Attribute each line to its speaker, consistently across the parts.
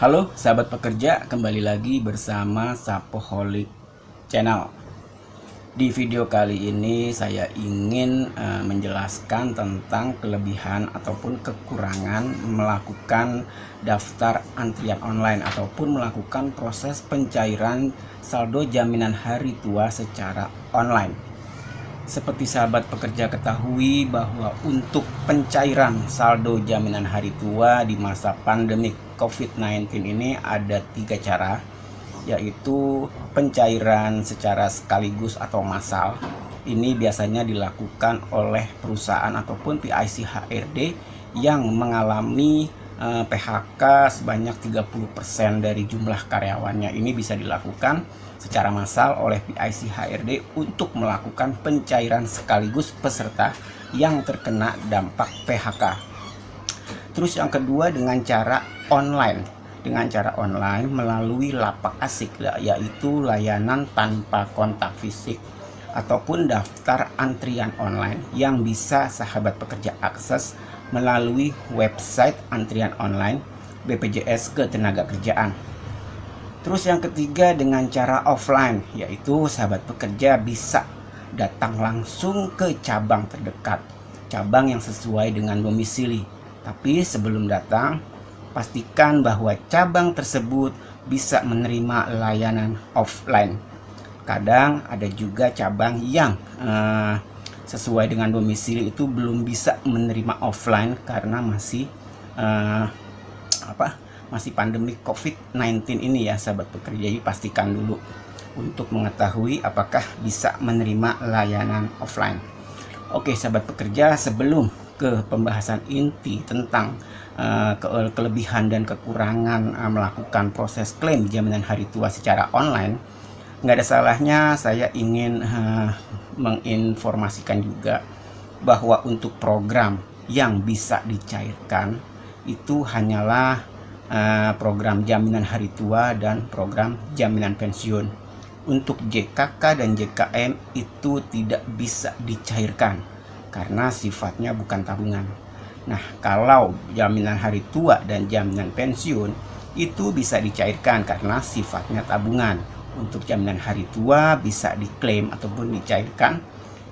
Speaker 1: Halo sahabat pekerja, kembali lagi bersama Sapoholic Channel. Di video kali ini saya ingin menjelaskan tentang kelebihan ataupun kekurangan melakukan daftar antrian online ataupun melakukan proses pencairan saldo jaminan hari tua secara online. Seperti sahabat pekerja ketahui bahwa untuk pencairan saldo jaminan hari tua di masa pandemi COVID-19 ini ada 3 cara, yaitu pencairan secara sekaligus atau massal. Ini biasanya dilakukan oleh perusahaan ataupun PIC HRD yang mengalami PHK sebanyak 30% dari jumlah karyawannya. Ini bisa dilakukan secara massal oleh PIC HRD untuk melakukan pencairan sekaligus peserta yang terkena dampak PHK. Terus yang kedua dengan cara online. Dengan cara online melalui lapak asik, yaitu layanan tanpa kontak fisik ataupun daftar antrian online yang bisa sahabat pekerja akses melalui website antrian online BPJS Ketenagakerjaan. Terus yang ketiga dengan cara offline, yaitu sahabat pekerja bisa datang langsung ke cabang terdekat, cabang yang sesuai dengan domisili. Tapi sebelum datang, pastikan bahwa cabang tersebut bisa menerima layanan offline. Kadang ada juga cabang yang sesuai dengan domisili itu belum bisa menerima offline karena masih masih pandemi COVID-19 ini ya sahabat pekerja. Jadi pastikan dulu untuk mengetahui apakah bisa menerima layanan offline. Oke sahabat pekerja, sebelum ke pembahasan inti tentang kelebihan dan kekurangan melakukan proses klaim jaminan hari tua secara online, nggak ada salahnya saya ingin menginformasikan juga bahwa untuk program yang bisa dicairkan itu hanyalah program jaminan hari tua dan program jaminan pensiun. Untuk JKK dan JKM itu tidak bisa dicairkan karena sifatnya bukan tabungan. Nah, kalau jaminan hari tua dan jaminan pensiun itu bisa dicairkan karena sifatnya tabungan. Untuk jaminan hari tua bisa diklaim ataupun dicairkan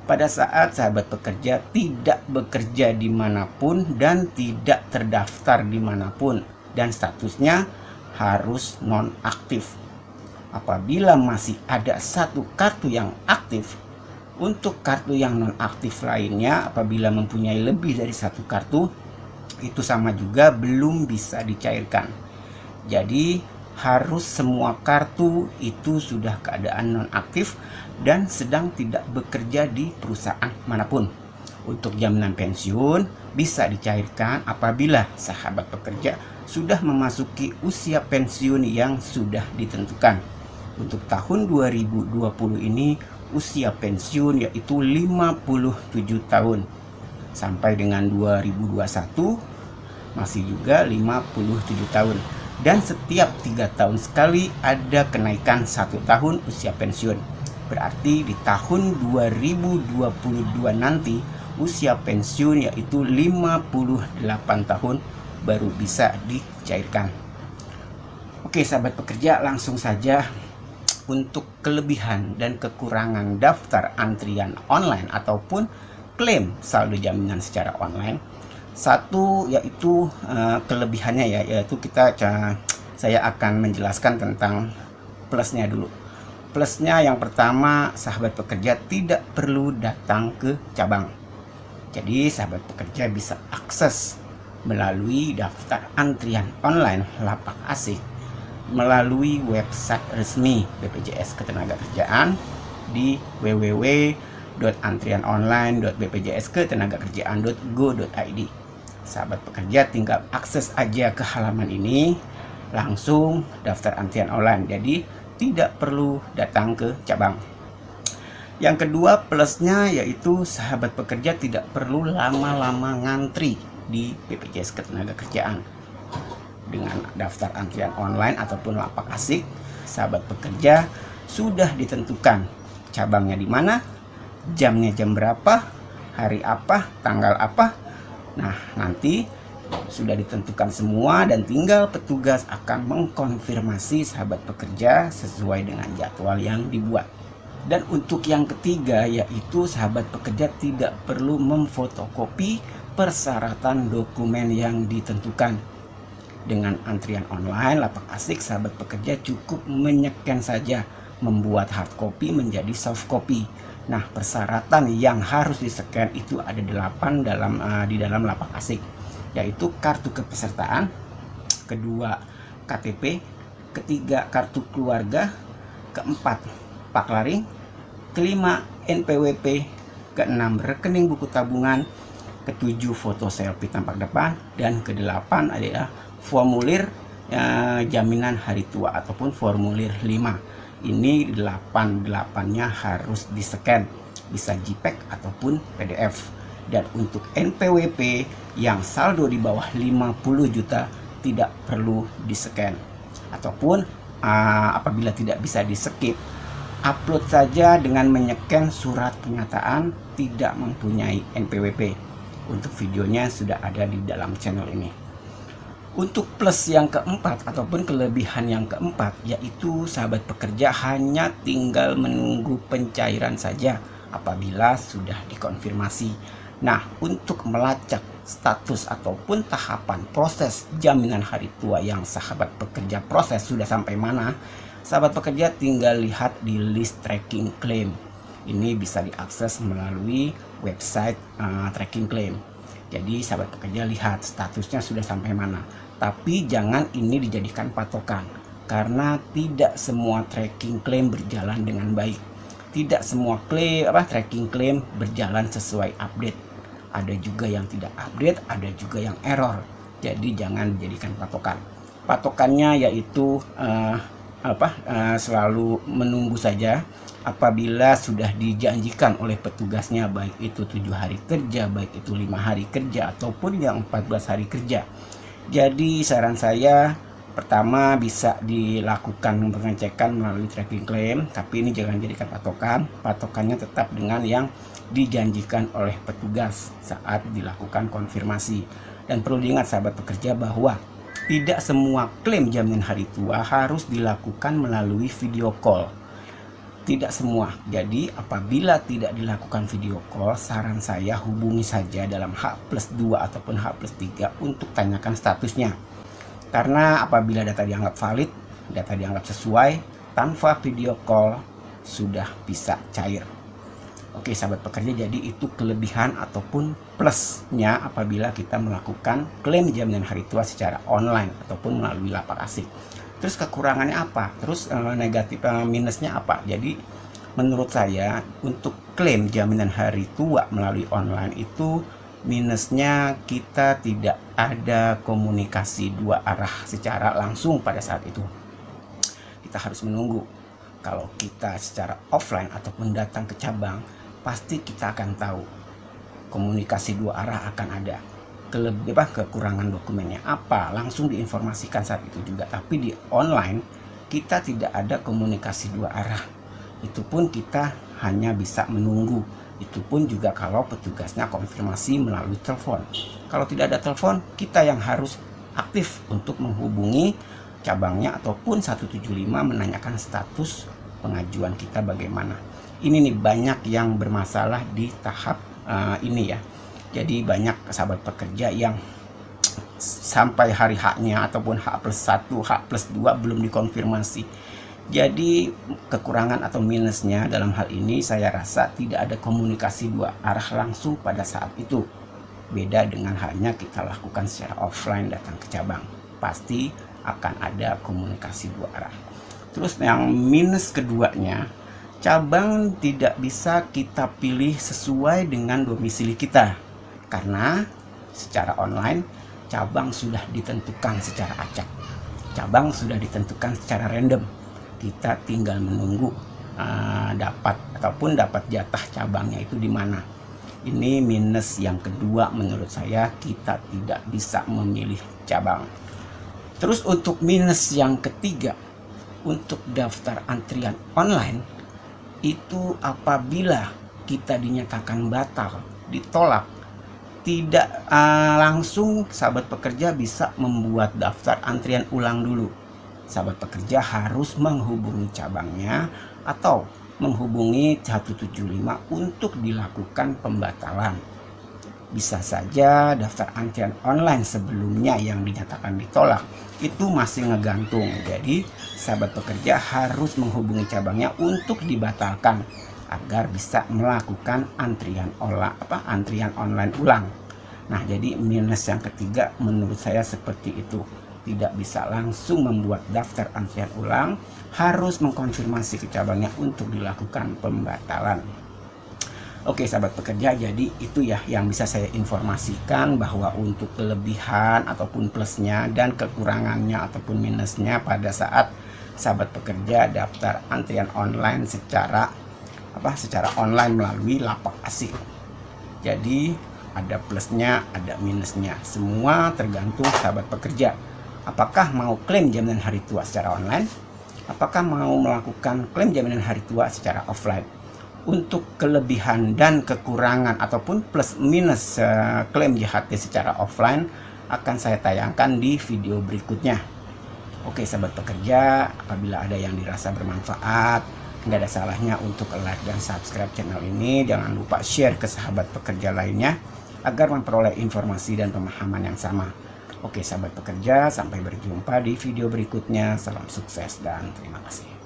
Speaker 1: pada saat sahabat pekerja tidak bekerja dimanapun dan tidak terdaftar dimanapun dan statusnya harus nonaktif. Apabila masih ada satu kartu yang aktif, untuk kartu yang nonaktif lainnya apabila mempunyai lebih dari satu kartu itu sama juga belum bisa dicairkan. Jadi harus semua kartu itu sudah keadaan nonaktif dan sedang tidak bekerja di perusahaan manapun. Untuk jaminan pensiun bisa dicairkan apabila sahabat pekerja sudah memasuki usia pensiun yang sudah ditentukan. Untuk tahun 2020 ini usia pensiun yaitu 57 tahun. Sampai dengan 2021 masih juga 57 tahun. Dan setiap 3 tahun sekali ada kenaikan 1 tahun usia pensiun. Berarti di tahun 2022 nanti usia pensiun yaitu 58 tahun baru bisa dicairkan. Oke sahabat pekerja, langsung saja untuk kelebihan dan kekurangan daftar antrian online ataupun klaim saldo jaminan secara online. Satu yaitu kelebihannya yaitu saya akan menjelaskan tentang plusnya dulu. Plusnya yang pertama, sahabat pekerja tidak perlu datang ke cabang. Jadi sahabat pekerja bisa akses melalui daftar antrian online lapak asik melalui website resmi BPJS Ketenagakerjaan di www.antrianonline.bpjsketenagakerjaan.go.id. Sahabat pekerja tinggal akses aja ke halaman ini, langsung daftar antrian online. Jadi tidak perlu datang ke cabang. Yang kedua plusnya yaitu sahabat pekerja tidak perlu lama-lama ngantri di BPJS Ketenagakerjaan. Dengan daftar antrian online ataupun lapak asik, sahabat pekerja sudah ditentukan cabangnya di mana, jamnya jam berapa, hari apa, tanggal apa. Nah, nanti sudah ditentukan semua dan tinggal petugas akan mengkonfirmasi sahabat pekerja sesuai dengan jadwal yang dibuat. Dan untuk yang ketiga, yaitu sahabat pekerja tidak perlu memfotokopi persyaratan dokumen yang ditentukan. Dengan antrian online lapak asik, sahabat pekerja cukup menyeken saja, membuat hard copy menjadi soft copy. Nah, persyaratan yang harus di-scan itu ada 8 di dalam lapak asik, yaitu kartu kepesertaan, kedua KTP, ketiga kartu keluarga, keempat paklaring, kelima NPWP, keenam rekening buku tabungan, ketujuh foto selfie tampak depan, dan kedelapan adalah formulir jaminan hari tua ataupun formulir 5. Ini 8-8-nya harus di-scan, bisa JPEG ataupun PDF. Dan untuk NPWP yang saldo di bawah 50 juta tidak perlu di-scan. Ataupun apabila tidak bisa di-skip, upload saja dengan menyeken surat pernyataan tidak mempunyai NPWP. Untuk videonya sudah ada di dalam channel ini. Untuk plus yang keempat ataupun kelebihan yang keempat, yaitu sahabat pekerja hanya tinggal menunggu pencairan saja apabila sudah dikonfirmasi. Nah, untuk melacak status ataupun tahapan proses jaminan hari tua yang sahabat pekerja proses sudah sampai mana, sahabat pekerja tinggal lihat di list tracking claim. Ini bisa diakses melalui website tracking claim. Jadi sahabat pekerja lihat statusnya sudah sampai mana. Tapi jangan ini dijadikan patokan, karena tidak semua tracking claim berjalan dengan baik. Tidak semua tracking claim berjalan sesuai update. Ada juga yang tidak update, ada juga yang error. Jadi jangan dijadikan patokan. Patokannya yaitu selalu menunggu saja apabila sudah dijanjikan oleh petugasnya, baik itu 7 hari kerja, baik itu 5 hari kerja ataupun yang 14 hari kerja. Jadi saran saya, pertama bisa dilakukan pengecekan melalui tracking claim, tapi ini jangan jadikan patokan. Patokannya tetap dengan yang dijanjikan oleh petugas saat dilakukan konfirmasi. Dan perlu diingat sahabat pekerja bahwa tidak semua klaim jaminan hari tua harus dilakukan melalui video call. Tidak semua. Jadi apabila tidak dilakukan video call, saran saya hubungi saja dalam H+2 ataupun H+3 untuk tanyakan statusnya. Karena apabila data dianggap valid, data dianggap sesuai, tanpa video call sudah bisa cair. Oke sahabat pekerja, jadi itu kelebihan ataupun plusnya apabila kita melakukan klaim jaminan hari tua secara online ataupun melalui lapak asik. Terus kekurangannya apa? Terus negatif minusnya apa? Jadi menurut saya untuk klaim jaminan hari tua melalui online itu minusnya kita tidak ada komunikasi dua arah secara langsung pada saat itu. Kita harus menunggu. Kalau kita secara offline ataupun datang ke cabang, pasti kita akan tahu komunikasi dua arah akan ada. Kekurangan dokumennya apa, langsung diinformasikan saat itu juga. Tapi di online kita tidak ada komunikasi dua arah. Itu pun kita hanya bisa menunggu. Itu pun juga kalau petugasnya konfirmasi melalui telepon. Kalau tidak ada telepon, kita yang harus aktif untuk menghubungi cabangnya ataupun 175 menanyakan status pengajuan kita bagaimana. Ini nih banyak yang bermasalah di tahap ini ya. Jadi banyak sahabat pekerja yang sampai hari H-nya ataupun H+1, H+2 belum dikonfirmasi. Jadi kekurangan atau minusnya dalam hal ini saya rasa tidak ada komunikasi dua arah langsung pada saat itu. Beda dengan halnya kita lakukan secara offline datang ke cabang. Pasti akan ada komunikasi dua arah. Terus yang minus keduanya, cabang tidak bisa kita pilih sesuai dengan domisili kita. Karena secara online cabang sudah ditentukan secara acak, cabang sudah ditentukan secara random. Kita tinggal menunggu dapat jatah cabangnya itu di mana. Ini minus yang kedua menurut saya, kita tidak bisa memilih cabang. Terus untuk minus yang ketiga, untuk daftar antrian online itu apabila kita dinyatakan batal, ditolak, tidak langsung sahabat pekerja bisa membuat daftar antrian ulang dulu. Sahabat pekerja harus menghubungi cabangnya atau menghubungi 175 untuk dilakukan pembatalan. Bisa saja daftar antrian online sebelumnya yang dinyatakan ditolak itu masih ngegantung. Jadi sahabat pekerja harus menghubungi cabangnya untuk dibatalkan agar bisa melakukan antrian online ulang. Nah, jadi minus yang ketiga menurut saya seperti itu. Tidak bisa langsung membuat daftar antrian ulang, harus mengkonfirmasi ke cabangnya untuk dilakukan pembatalan. Oke sahabat pekerja, jadi itu ya yang bisa saya informasikan, bahwa untuk kelebihan ataupun plusnya dan kekurangannya ataupun minusnya pada saat sahabat pekerja daftar antrian online secara online melalui lapak asik. Jadi ada plusnya, ada minusnya. Semua tergantung sahabat pekerja. Apakah mau klaim jaminan hari tua secara online? Apakah mau melakukan klaim jaminan hari tua secara offline? Untuk kelebihan dan kekurangan ataupun plus minus klaim JHT secara offline akan saya tayangkan di video berikutnya. Oke sahabat pekerja, apabila ada yang dirasa bermanfaat, nggak ada salahnya untuk like dan subscribe channel ini. Jangan lupa share ke sahabat pekerja lainnya agar memperoleh informasi dan pemahaman yang sama. Oke sahabat pekerja, sampai berjumpa di video berikutnya. Salam sukses dan terima kasih.